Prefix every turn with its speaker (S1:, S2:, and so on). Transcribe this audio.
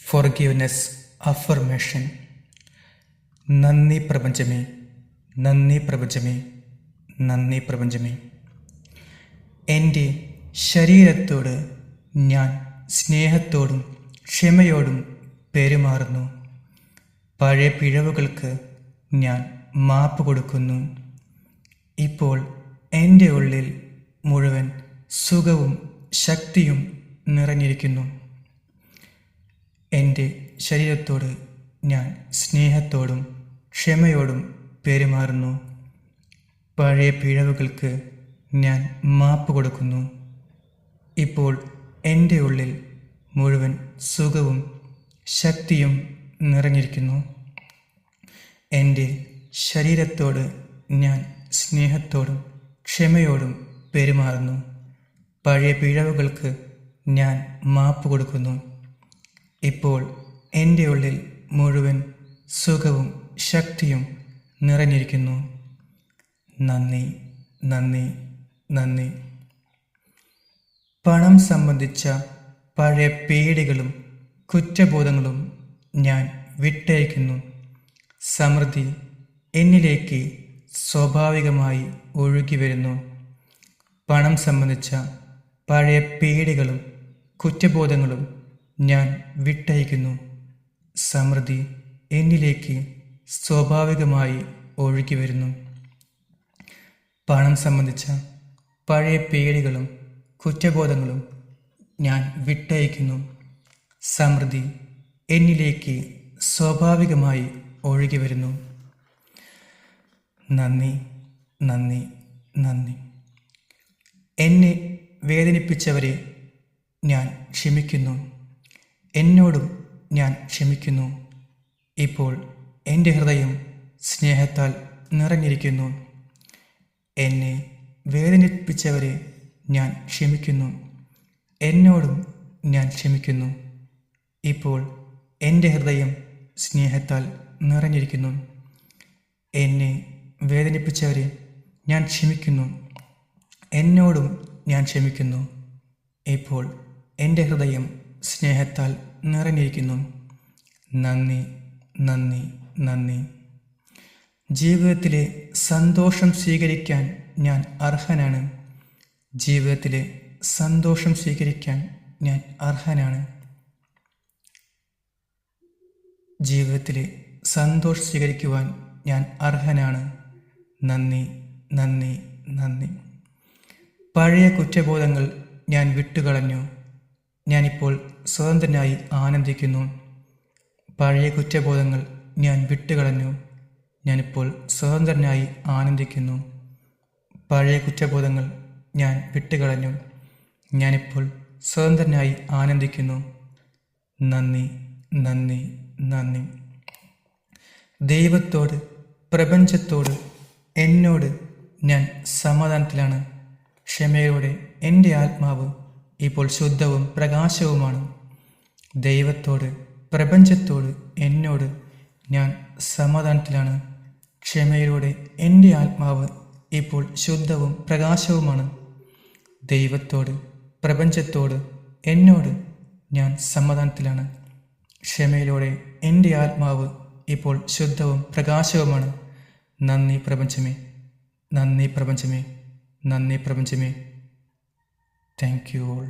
S1: Forgiveness affirmation. നന്ദി പ്രപഞ്ചമേ, നന്ദി പ്രപഞ്ചമേ, നന്ദി പ്രപഞ്ചമേ. എൻ്റെ ശരീരത്തോട് ഞാൻ സ്നേഹത്തോടും ക്ഷമയോടും പെരുമാറുന്നു. പഴയ പിഴവുകൾക്ക് ഞാൻ മാപ്പ് കൊടുക്കുന്നു. ഇപ്പോൾ എൻ്റെ ഉള്ളിൽ മുഴുവൻ സുഖവും ശക്തിയും നിറഞ്ഞിരിക്കുന്നു. എൻ്റെ ശരീരത്തോട് ഞാൻ സ്നേഹത്തോടും ക്ഷമയോടും പെരുമാറുന്നു. പഴയ പിഴവുകൾക്ക് ഞാൻ മാപ്പ് കൊടുക്കുന്നു. ഇപ്പോൾ എൻ്റെ ഉള്ളിൽ മുഴുവൻ സുഖവും ശക്തിയും നിറഞ്ഞിരിക്കുന്നു. എൻ്റെ ശരീരത്തോട് ഞാൻ സ്നേഹത്തോടും ക്ഷമയോടും പെരുമാറുന്നു. പഴയ പിഴവുകൾക്ക് ഞാൻ മാപ്പ് കൊടുക്കുന്നു. ഇപ്പോൾ എൻ്റെ ഉള്ളിൽ മുഴുവൻ സുഖവും ശക്തിയും നിറഞ്ഞിരിക്കുന്നു. നന്ദി, നന്ദി, നന്ദി. പണം സംബന്ധിച്ച പഴയ പേടികളും കുറ്റബോധങ്ങളും ഞാൻ വിട്ടയക്കുന്നു. സമൃദ്ധി എന്നിലേക്ക് സ്വാഭാവികമായി ഒഴുകി വരുന്നു. പണം സംബന്ധിച്ച പഴയ പേടികളും കുറ്റബോധങ്ങളും ഞാൻ വിട്ടയക്കുന്നു. സമൃദ്ധി എന്നിലേക്ക് സ്വാഭാവികമായി ഒഴുകി വരുന്നു. പണം സംബന്ധിച്ച പഴയ പേടികളും കുറ്റബോധങ്ങളും ഞാൻ വിട്ടയക്കുന്നു. സമൃദ്ധി എന്നിലേക്ക് സ്വാഭാവികമായി ഒഴുകി വരുന്നു. നന്ദി, നന്ദി, നന്ദി. എന്നെ വേദനിപ്പിച്ചവരെ ഞാൻ ക്ഷമിക്കുന്നു. എന്നോടും ഞാൻ ക്ഷമിക്കുന്നു. ഇപ്പോൾ എൻ്റെ ഹൃദയം സ്നേഹത്താൽ നിറഞ്ഞിരിക്കുന്നു. എന്നെ വേദനിപ്പിച്ചവരെ ഞാൻ ക്ഷമിക്കുന്നു. എന്നോടും ഞാൻ ക്ഷമിക്കുന്നു. ഇപ്പോൾ എൻ്റെ ഹൃദയം സ്നേഹത്താൽ നിറഞ്ഞിരിക്കുന്നു. എന്നെ വേദനിപ്പിച്ചവരെ ഞാൻ ക്ഷമിക്കുന്നു. എന്നോടും ഞാൻ ക്ഷമിക്കുന്നു. ഇപ്പോൾ എൻ്റെ ഹൃദയം സ്നേഹത്താൽ നിറഞ്ഞിരിക്കുന്നു. നന്ദി, നന്ദി, നന്ദി. ജീവിതത്തിലെ സന്തോഷം സ്വീകരിക്കാൻ ഞാൻ അർഹനാണ്. ജീവിതത്തിലെ സന്തോഷം സ്വീകരിക്കാൻ ഞാൻ അർഹനാണ്. ജീവിതത്തിലെ സന്തോഷം സ്വീകരിക്കുവാൻ ഞാൻ അർഹനാണ്. നന്ദി, നന്ദി, നന്ദി. പഴയ കുറ്റബോധങ്ങൾ ഞാൻ വിട്ടുകളഞ്ഞു. ഞാനിപ്പോൾ സ്വതന്ത്രനായി ആനന്ദിക്കുന്നു. പഴയ കുറ്റബോധങ്ങൾ ഞാൻ വിട്ടുകളഞ്ഞു. ഞാനിപ്പോൾ സ്വതന്ത്രനായി ആനന്ദിക്കുന്നു. പഴയ കുറ്റബോധങ്ങൾ ഞാൻ വിട്ടുകളഞ്ഞു. ഞാനിപ്പോൾ സ്വതന്ത്രനായി ആനന്ദിക്കുന്നു. നന്ദി, നന്ദി, നന്ദി. ദൈവത്തോട്, പ്രപഞ്ചത്തോട്, എന്നോട് ഞാൻ സമാധാനത്തിലാണ്. ക്ഷമയോടെ എൻ്റെ ആത്മാവ് ഇപ്പോൾ ശുദ്ധവും പ്രകാശവുമാണ്. ദൈവത്തോട്, പ്രപഞ്ചത്തോട്, എന്നോട് ഞാൻ സമാധാനത്തിലാണ്. ക്ഷമയോടെ എൻ്റെ ആത്മാവ് ഇപ്പോൾ ശുദ്ധവും പ്രകാശവുമാണ്. ദൈവത്തോട്, പ്രപഞ്ചത്തോട്, എന്നോട് ഞാൻ സമാധാനത്തിലാണ്. ക്ഷമയിലൂടെ എൻ്റെ ആത്മാവ് ഇപ്പോൾ ശുദ്ധവും പ്രകാശവുമാണ്. നന്ദി പ്രപഞ്ചമേ, നന്ദി പ്രപഞ്ചമേ, നന്ദി പ്രപഞ്ചമേ. Thank you all.